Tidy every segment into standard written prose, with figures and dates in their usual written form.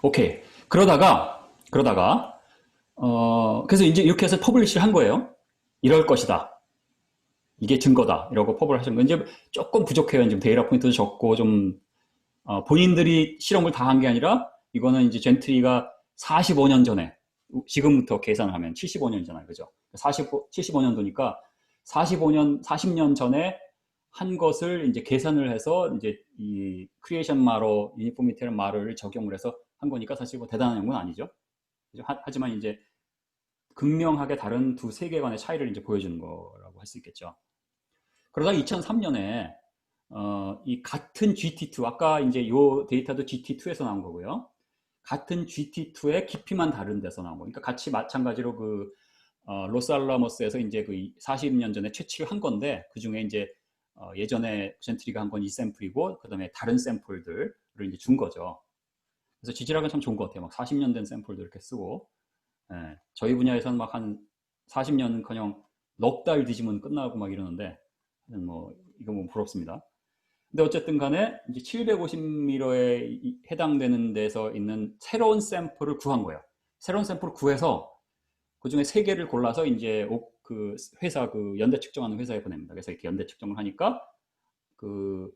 오케이. 그러다가 그래서 이제 이렇게 해서 퍼블리시를 한 거예요. 이럴 것이다. 이게 증거다. 이러고 퍼블을 하신 거. 이제 조금 부족해요. 지금 데이터 포인트도 적고 좀 본인들이 실험을 다 한 게 아니라 이거는 이제 젠트리가 45년 전에 지금부터 계산을 하면 75년이잖아요. 그죠? 75년도니까 40년 전에 한 것을 이제 계산을 해서 이제 이 크리에이션 마로 유니포미티라는 말을 적용을 해서 한 거니까 사실 뭐 대단한 건 아니죠. 하지만 이제 극명하게 다른 두 세계관의 차이를 이제 보여주는 거라고 할 수 있겠죠. 그러다 2003년에 이 같은 GT2 아까 이제 요 데이터도 GT2에서 나온 거고요. 같은 GT2의 깊이만 다른 데서 나온 거. 그러니까 같이 마찬가지로 그 로스알라모스에서 이제 그 40년 전에 채취를 한 건데 그 중에 이제 예전에 젠트리가 한 건 이 샘플이고 그다음에 다른 샘플들을 이제 준 거죠. 그래서 지질학은 참 좋은 것 같아요. 막 40년 된 샘플들 이렇게 쓰고 저희 분야에서는 막 한 40년커녕 넉 달 뒤지면 끝나고 막 이러는데 뭐 이거 뭐 부럽습니다. 근데 어쨌든 간에 이제 750m에 해당되는 데서 있는 새로운 샘플을 구한 거예요. 새로운 샘플을 구해서 그 중에 세 개를 골라서 이제 그 회사 그 연대 측정하는 회사에 보냅니다. 그래서 이렇게 연대 측정을 하니까 그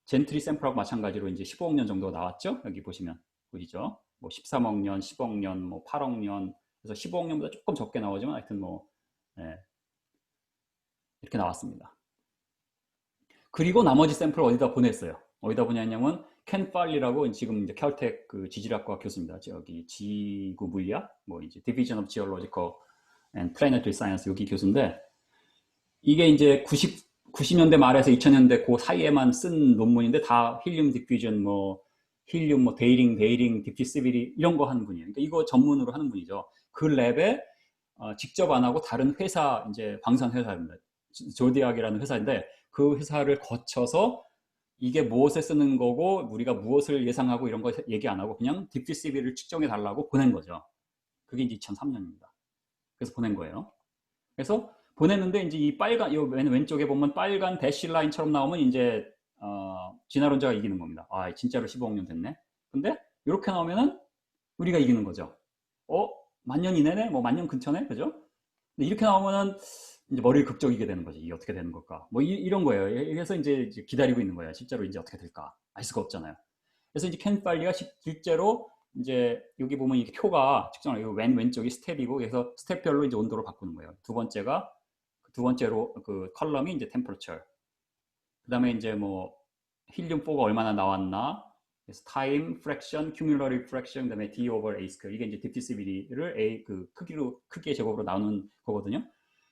젠트리 샘플하고 마찬가지로 이제 15억 년 정도가 나왔죠. 여기 보시면 보이죠. 뭐 13억 년, 10억 년, 뭐 8억 년. 그래서 15억 년보다 조금 적게 나오지만 하여튼 뭐 이렇게 나왔습니다. 그리고 나머지 샘플을 어디다 보냈어요. 어디다 보냈냐면 켄 팔리라고 지금 이제 캘텍 그 지질학과 교수입니다. 저기 지구 물리학, 뭐 이제 Division of Geological and Planetary Science 여기 교수인데 이게 이제 90년대 말에서 2000년대 그 사이에만 쓴 논문인데 다 힐륨 디퓨전, 뭐 힐륨, 뭐 데이링, 디피시비리 이런 거 하는 분이에요. 그러니까 이거 전문으로 하는 분이죠. 그 랩에 직접 안 하고 다른 회사 이제 방산 회사입니다. 조디악이라는 회사인데 그 회사를 거쳐서 이게 무엇에 쓰는 거고 우리가 무엇을 예상하고 이런 거 얘기 안 하고 그냥 디피시비를 측정해 달라고 보낸 거죠. 그게 이제 2003년입니다. 그래서 보낸 거예요. 그래서 보냈는데 이제 이 빨간 이 왼쪽에 보면 빨간 대시 라인처럼 나오면 이제 진화론자가 이기는 겁니다. 아 진짜로 15억 년 됐네. 근데 이렇게 나오면은 우리가 이기는 거죠. 만년 이내네, 뭐 만년 근처네, 그죠? 근데 이렇게 나오면은 이제 머리를 극적이게 되는 거지. 이게 어떻게 되는 걸까? 뭐 런 거예요. 그래서 이제 기다리고 있는 거예요. 실제로 이제 어떻게 될까? 알 수가 없잖아요. 그래서 이제 켄 팔리가 실제로 이제 여기 보면 이게 표가 측정을 왼쪽이 스텝이고 그래서 스텝별로 이제 온도를 바꾸는 거예요. 두 번째로 그 컬럼이 이제 템퍼러처. 그다음에 이제 뭐 힐륨4가 얼마나 나왔나? 그래서 타임, 프랙션, 큐뮬러리 프랙션, 그다음에 D over A 스퀘어. 이게 이제 디피시비리를 A 그 크기의 제곱으로 나누는 거거든요.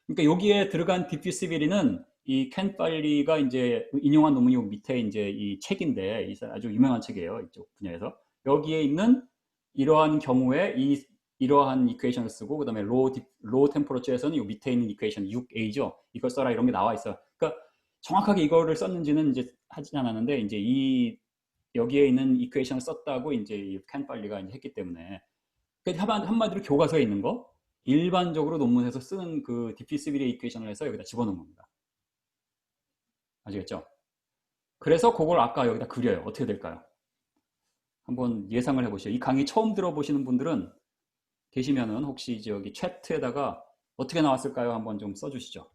그러니까 여기에 들어간 디피시비리는 이 켄 팔리가 이제 인용한 논문이 밑에 이제 이 책인데 아주 유명한 책이에요. 이쪽 분야에서. 여기에 있는 이러한 경우에 이러한 이퀘이션을 쓰고 그다음에 로우 템퍼러처에서는 이 밑에 있는 이퀘이션 6A죠. 이걸 써라 이런 게 나와 있어요. 그러니까 정확하게 이거를 썼는지는 이제 하지 않았는데 이제 이 여기에 있는 이퀘이션을 썼다고 이제 켄 팔리가 이제 했기 때문에 한마디로 교과서에 있는 거 일반적으로 논문에서 쓰는 그 디피시비리 이퀘이션을 해서 여기다 집어넣은 겁니다. 아시겠죠? 그래서 그걸 아까 여기다 그려요. 어떻게 될까요? 한번 예상을 해보시죠. 이 강의 처음 들어보시는 분들은 계시면은 혹시 여기 채트에다가 어떻게 나왔을까요? 한번 좀 써주시죠.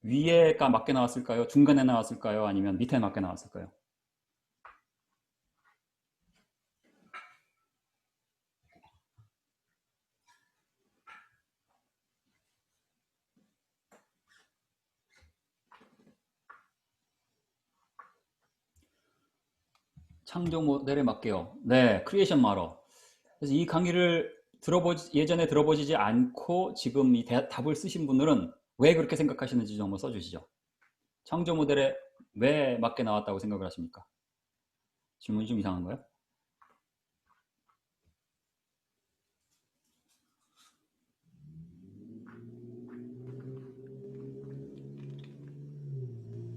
위에가 맞게 나왔을까요? 중간에 나왔을까요? 아니면 밑에 맞게 나왔을까요? 창조 모델에 맞게요. 네, 크리에이션 마러. 그래서 이 강의를 예전에 들어보시지 않고 지금 이 답을 쓰신 분들은 왜 그렇게 생각하시는지 좀 한번 써주시죠. 창조 모델에 왜 맞게 나왔다고 생각을 하십니까? 질문이 좀 이상한가요?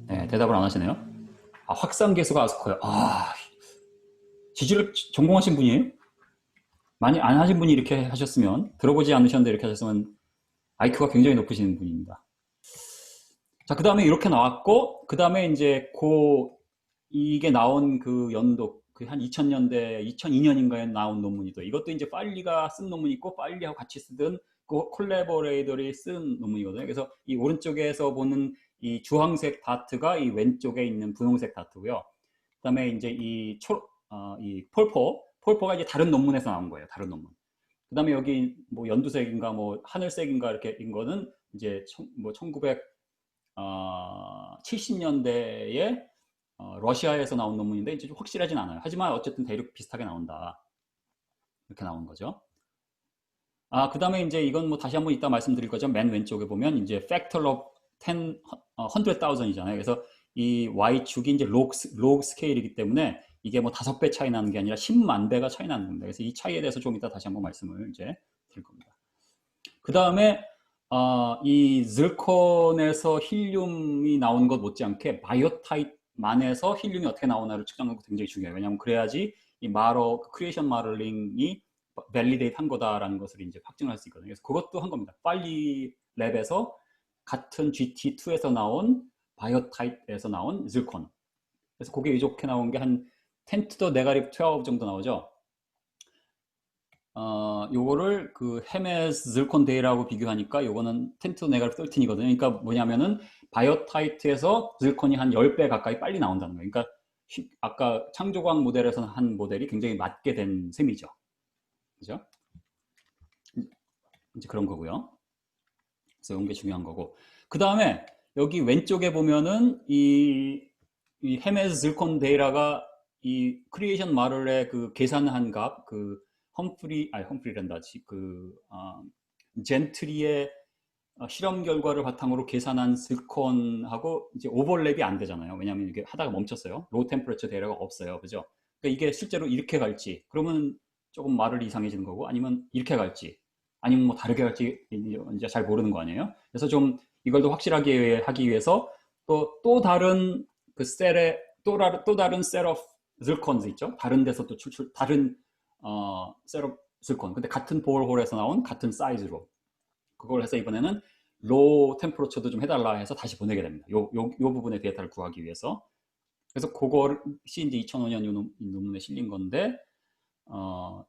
네, 대답을 안 하시네요. 확산 계수가 아주 커요. 지질을 전공하신 분이에요? 많이 안 하신 분이 이렇게 하셨으면, 들어보지 않으셨는데 이렇게 하셨으면 IQ가 굉장히 높으신 분입니다. 자, 그 다음에 이렇게 나왔고, 그 다음에 이제 이게 나온 그 연도, 그 한 2000년대, 2002년인가에 나온 논문이죠. 이것도 이제 팔리가 쓴 논문이 있고 팔리하고 같이 쓰던 그 콜라보레이터들이 쓴 논문이거든요. 그래서 이 오른쪽에서 보는 이 주황색 다트가 이 왼쪽에 있는 분홍색 다트고요. 그다음에 이제 이 폴포가 이제 다른 논문에서 나온 거예요. 다른 논문. 그다음에 여기 뭐 연두색인가 뭐 하늘색인가 이렇게 인 거는 이제 뭐 1970년대에 러시아에서 나온 논문인데 이제 좀 확실하진 않아요. 하지만 어쨌든 대륙 비슷하게 나온다. 이렇게 나온 거죠. 그다음에 이제 이건 뭐 다시 한번 이따 말씀드릴 거죠. 맨 왼쪽에 보면 이제 factor of 100,000이잖아요. 그래서 이 y축이 이제 log 스케일이기 때문에 이게 뭐 5배 차이 나는 게 아니라 10만 배가 차이 나는 겁니다. 그래서 이 차이에 대해서 좀 이따 다시 한번 말씀을 이제 드릴 겁니다. 그 다음에 이 zircon에서 힐륨이 나온 것 못지않게 바이오타입만에서 힐륨이 어떻게 나오나를 측정하는 거 굉장히 중요해요. 왜냐하면 그래야지 이 크리에이션 마를링이 밸리데이트 한 거다라는 것을 이제 확증할 수 있거든요. 그래서 그것도 한 겁니다. 빨리 랩에서 같은 GT2에서 나온 바이오타입에서 나온 zircon. 그래서 그게 이렇게 나온 게 한 10 to the negative 12 정도 나오죠. 요거를 그 헤메스 zircon 데이라고 비교하니까 요거는 10 to the negative 13이거든요. 그러니까 뭐냐면은 바이오타입에서 zircon이 한 10배 가까이 빨리 나온다는 거예요. 그러니까 아까 창조광 모델에서 한 모델이 굉장히 맞게 된 셈이죠. 그죠? 이제 그런 거고요. 그래서 이런 게 중요한 거고. 그 다음에 여기 왼쪽에 보면은 이 헤메스 zircon 데이라가 이 크리에이션 마를의 그 계산한 값, 그 험프리란다. 젠트리의 실험 결과를 바탕으로 계산한 zircon하고 이제 오버랩이 안 되잖아요. 왜냐하면 이게 하다가 멈췄어요. 로우 템퍼러처 데이터가 없어요. 그죠? 그러니까 이게 실제로 이렇게 갈지, 그러면 조금 말을 이상해지는 거고, 아니면 이렇게 갈지, 아니면 뭐 다르게 갈지 이제 잘 모르는 거 아니에요. 그래서 좀 이걸 더 확실하게 하기 위해서 또 다른 그 셀의 또 다른 셀 오브 zircons 있죠. 다른 데서 또 다른 셀 오브 zircon. 근데 같은 보어홀에서 나온 같은 사이즈로 그걸 해서 이번에는 로우 템퍼러처도 좀 해달라 해서 다시 보내게 됩니다. 요 부분의 데이터를 구하기 위해서. 그래서 그것이 이제 2005년 논문에 실린 건데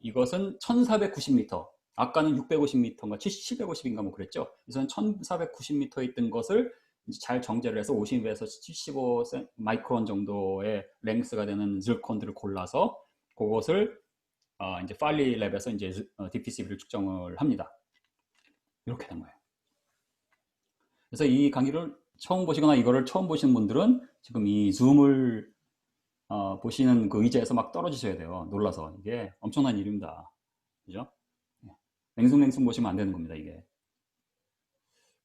이것은 1490m. 아까는 650m인가 750인가 뭐 그랬죠. 그래서 1490m에 있던 것을 잘 정제를 해서 50에서 75 마이크론 정도의 랭스가 되는 zircon들을 골라서 그것을 이제 팔리 랩에서 이제 DPCV를 측정을 합니다. 이렇게 된 거예요. 그래서 이 강의를 처음 보시거나 이거를 처음 보시는 분들은 지금 이 줌을 보시는 그 의자에서 막 떨어지셔야 돼요. 놀라서. 이게 엄청난 일입니다. 그죠? 냉숭냉숭 보시면 안 되는 겁니다, 이게.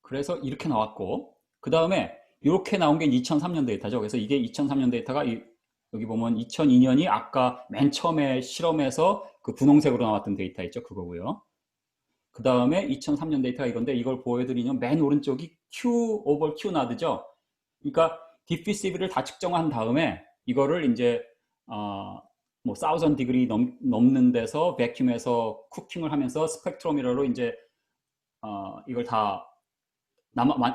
그래서 이렇게 나왔고, 그 다음에 이렇게 나온 게 2003년 데이터죠. 그래서 이게 2003년 데이터가 여기 보면 2002년이 아까 맨 처음에 실험에서 그 분홍색으로 나왔던 데이터 있죠. 그거고요. 그 다음에 2003년 데이터가 이건데 이걸 보여드리면 맨 오른쪽이 Q 오버 Q 나드죠. 그러니까 디피시브를 다 측정한 다음에 이거를 이제 뭐 1000 디그리 넘는 데서 베큐um에서 쿠킹을 하면서 스펙트로미러로 이제 이걸 다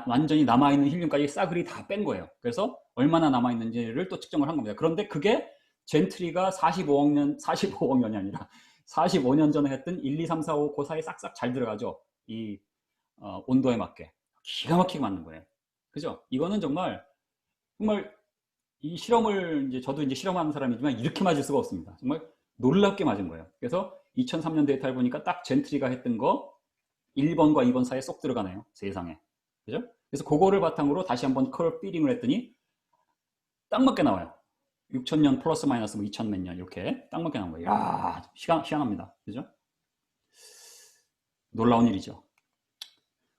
완전히 남아있는 힐륨까지 싸그리 다 뺀 거예요. 그래서 얼마나 남아있는지를 또 측정을 한 겁니다. 그런데 그게 젠트리가 45억 년이 아니라 45년 전에 했던 1, 2, 3, 4, 5 그 사이에 싹싹 잘 들어가죠. 이 온도에 맞게. 기가 막히게 맞는 거예요. 그죠? 이거는 정말 이 실험을 이제 저도 이제 실험하는 사람이지만 이렇게 맞을 수가 없습니다. 정말 놀랍게 맞은 거예요. 그래서 2003년 데이터를 보니까 딱 젠트리가 했던 거 1번과 2번 사이에 쏙 들어가네요. 세상에. 그죠? 그래서 그거를 바탕으로 다시 한번 커브 피딩을 했더니 딱 맞게 나와요. 6000년 플러스 마이너스 뭐 2000 몇 년 이렇게 딱 맞게 나온 거예요. 이야, 희한합니다. 그죠? 놀라운 일이죠.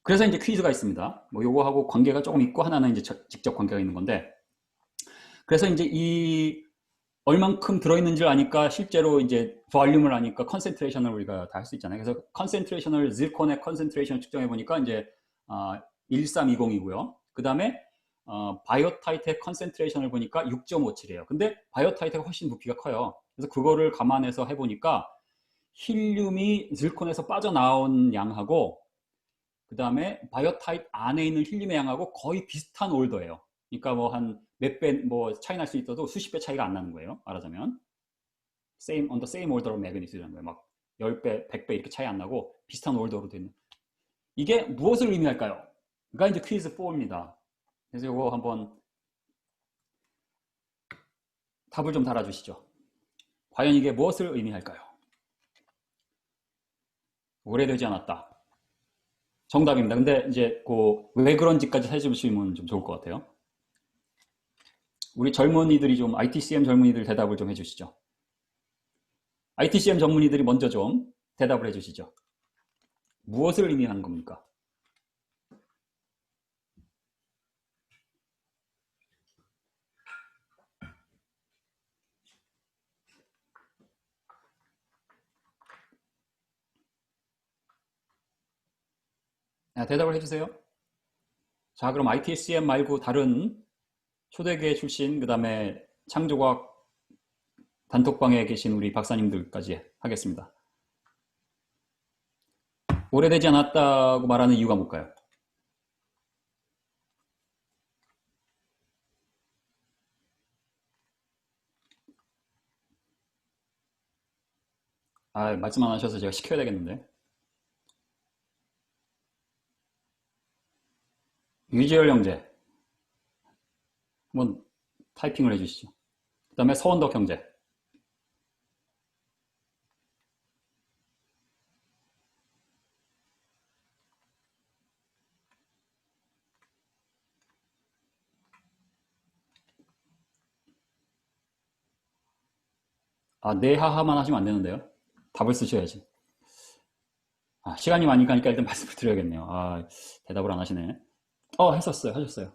그래서 이제 퀴즈가 있습니다. 뭐 요거하고 관계가 조금 있고 하나는 이제 직접 관계가 있는 건데 그래서 이제 이 얼만큼 들어있는지를 아니까 실제로 이제 볼륨을 아니까 컨센트레이션을 우리가 다 할 수 있잖아요. 그래서 컨센트레이션을 zircon의 컨센트레이션을 측정해 보니까 이제 1320이고요. 그 다음에 바이오타이트의 컨센트레이션을 보니까 6.57이에요. 근데 바이오타이트가 훨씬 부피가 커요. 그래서 그거를 감안해서 해보니까 힐륨이 zircon에서 빠져나온 양하고 그 다음에 바이오타입 안에 있는 힐륨의 양하고 거의 비슷한 올더예요. 그러니까 뭐 한 몇 배 뭐 차이 날 수 있어도 수십 배 차이가 안 나는 거예요. 말하자면. on the same order of magnitude라는 거예요. 막 10배, 100배 이렇게 차이 안 나고 비슷한 order로 되는. 이게 무엇을 의미할까요? 그가 이제 퀴즈 4입니다. 그래서 이거 한번 답을 좀 달아주시죠. 과연 이게 무엇을 의미할까요? 오래되지 않았다. 정답입니다. 근데 이제 왜 그런지까지 해주시면 좀 좋을 것 같아요. 우리 젊은이들이 좀 ITCM 젊은이들 대답을 좀 해주시죠. ITCM 전문의들이 먼저 좀 대답을 해주시죠. 무엇을 의미하는 겁니까? 대답을 해주세요. 자, 그럼 ITCM 말고 다른 초대계 출신, 그 다음에 창조과학 단톡방에 계신 우리 박사님들까지 하겠습니다. 오래되지 않았다고 말하는 이유가 뭘까요? 말씀 안 하셔서 제가 시켜야 되겠는데. 유지열 형제. 한번 타이핑을 해주시죠. 그 다음에 서원덕 형제. 네하하만 하시면 안 되는데요. 답을 쓰셔야지. 시간이 많이 가니까 일단 말씀을 드려야겠네요. 대답을 안 하시네. 하셨어요.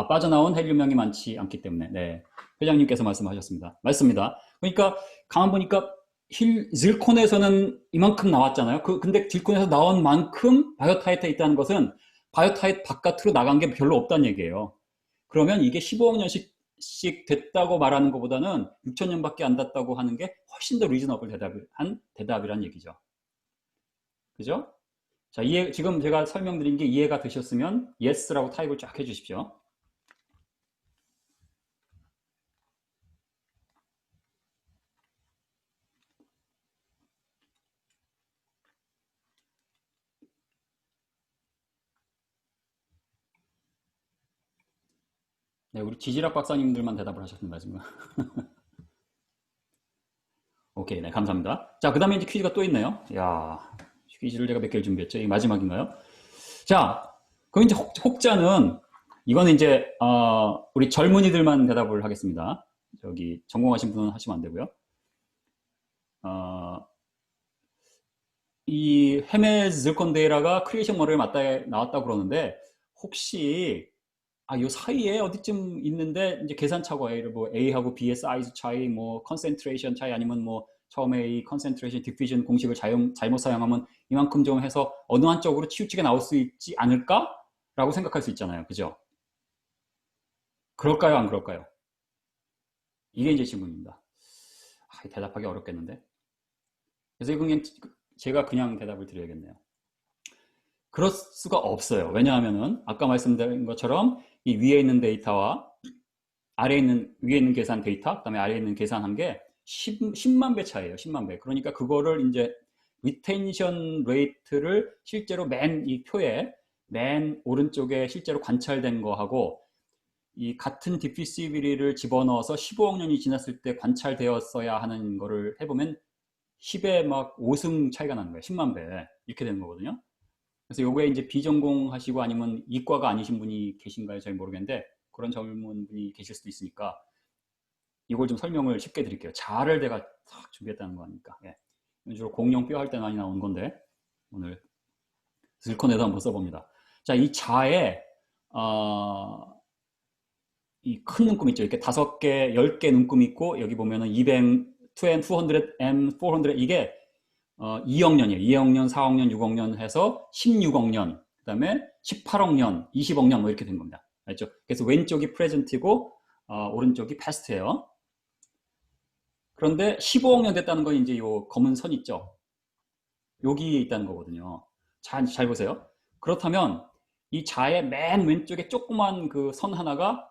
빠져나온 헬륨량이 많지 않기 때문에. 네. 회장님께서 말씀하셨습니다. 맞습니다. 그러니까 가만 보니까 질콘에서는 이만큼 나왔잖아요. 근데 질콘에서 나온 만큼 바이오타이트에 있다는 것은 바이오타이트 바깥으로 나간 게 별로 없다는 얘기예요. 그러면 이게 15억 년씩 됐다고 말하는 것보다는 6천 년밖에 안 됐다고 하는 게 훨씬 더 리즈너블 대답이란 얘기죠. 그죠? 자, 지금 제가 설명드린 게 이해가 되셨으면 yes라고 타입을 쫙 해주십시오. 네, 우리 지질학 박사님들만 대답을 하셨습니다, 지금. 오케이, 네, 감사합니다. 자, 그 다음에 이제 퀴즈가 또 있네요. 퀴즈를 제가 몇 개를 준비했죠? 이게 마지막인가요? 자, 그럼 이제 혹자는, 이거는 이제, 우리 젊은이들만 대답을 하겠습니다. 저기, 전공하신 분은 하시면 안 되고요. 이 헤메즈 질콘데이라가 크리에이션 모델에 나왔다고 그러는데, 혹시, 요 사이에 어디쯤 있는데, 이제 계산차고 A하고 B의 사이즈 차이, 컨센트레이션 차이, 아니면 처음에 이 컨센트레이션 디퓨전 공식을 잘못 사용하면 이만큼 좀 해서 어느 한쪽으로 치우치게 나올 수 있지 않을까? 라고 생각할 수 있잖아요. 그죠? 그럴까요? 안 그럴까요? 이게 이제 질문입니다. 대답하기 어렵겠는데. 그래서 그냥 제가 그냥 대답을 드려야겠네요. 그럴 수가 없어요. 왜냐하면은 아까 말씀드린 것처럼 이 위에 있는 데이터와 위에 있는 계산 데이터, 그다음에 아래에 있는 계산한 게 10만 배 차이예요. 10만 배. 그러니까 그거를 이제 리텐션 레이트를 실제로 이 표에 맨 오른쪽에 실제로 관찰된 거하고 이 같은 디피시비리를 집어넣어서 15억 년이 지났을 때 관찰되었어야 하는 거를 해보면 10에 막 5승 차이가 나는 거예요. 10만 배. 이렇게 되는 거거든요. 그래서 요거에 이제 비전공하시고 아니면 이과가 아니신 분이 계신가요? 잘 모르겠는데 그런 젊은 분이 계실 수도 있으니까 이걸 좀 설명을 쉽게 드릴게요. 자를 내가 딱 준비했다는 거니까. 예. 주로 공룡 뼈 할 때 많이 나오는 건데 오늘 질콘에도 한번 써봅니다. 자, 이 자에 이 큰 눈금 있죠. 이렇게 5개, 10개 눈금 있고 여기 보면은 200, 200, M, 400 이게 2억 년이에요. 2억 년, 4억 년, 6억 년 해서 16억 년, 그 다음에 18억 년, 20억 년 이렇게 된 겁니다. 알죠? 그래서 왼쪽이 프레젠트이고 오른쪽이 패스트예요. 그런데 15억 년 됐다는 건 이제 요 검은 선 있죠. 여기 있다는 거거든요. 잘 보세요. 그렇다면 이 자의 맨 왼쪽에 조그만 그 선 하나가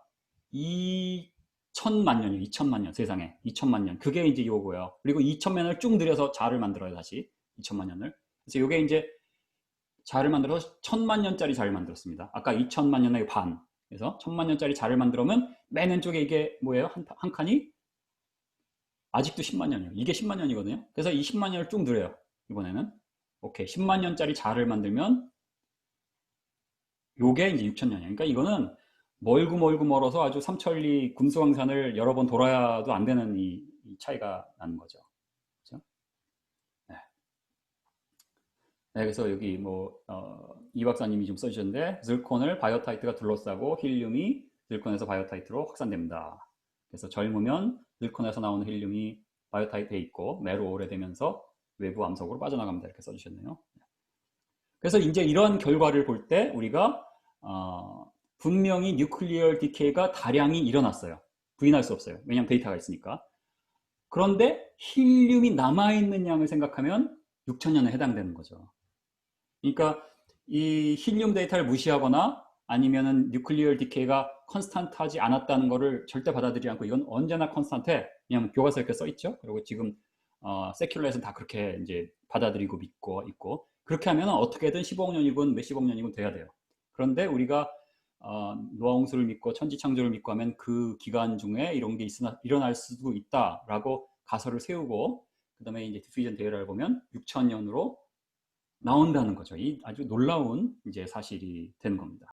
2 천만 년이요. 2천만 년. 세상에. 2천만 년. 그게 이제 요거예요. 그리고 2천만 년을 쭉 늘려서 자를 만들어요. 다시. 2천만 년을. 그래서 요게 이제 자를 만들어서 천만 년짜리 자를 만들었습니다. 아까 2천만 년의 반. 그래서 천만 년짜리 자를 만들어면 맨 왼쪽에 이게 뭐예요? 한 칸이 아직도 10만 년이에요. 이게 10만 년이거든요. 그래서 이 10만 년을 쭉 늘려요. 이번에는. 오케이. 10만 년짜리 자를 만들면 요게 이제 6천 년이에요. 그러니까 이거는 멀고 멀고 멀어서 아주 삼천리 군수광산을 여러 번 돌아야도 안 되는 이 차이가 나는 거죠. 그렇죠? 네. 네, 그래서 여기 이 박사님이 좀 써주셨는데, zircon을 바이오타이트가 둘러싸고 힐륨이 zircon에서 바이오타이트로 확산됩니다. 그래서 젊으면 zircon에서 나오는 힐륨이 바이오타이트에 있고 매로 오래되면서 외부 암석으로 빠져나갑니다. 이렇게 써주셨네요. 그래서 이제 이런 결과를 볼 때 우리가 분명히 뉴클리얼 디케이가 다량이 일어났어요. 부인할 수 없어요. 왜냐하면 데이터가 있으니까. 그런데 힐륨이 남아있는 양을 생각하면 6천년에 해당되는 거죠. 그러니까 이 힐륨 데이터를 무시하거나 아니면은 뉴클리얼 디케이가 컨스탄트하지 않았다는 것을 절대 받아들이지 않고 이건 언제나 컨스탄트해. 왜냐하면 교과서에 이렇게 써 있죠. 그리고 지금 세큘러에서는 다 그렇게 이제 받아들이고 믿고 있고 그렇게 하면 어떻게든 15억 년이군 몇십억 년이군 돼야 돼요. 그런데 우리가 노아홍수를 믿고 천지창조를 믿고 하면 그 기간 중에 이런 게 일어날 수도 있다라고 가설을 세우고 그 다음에 이제 디퓨전 데이터를 보면 6천 년으로 나온다는 거죠. 이 아주 놀라운 이제 사실이 되는 겁니다.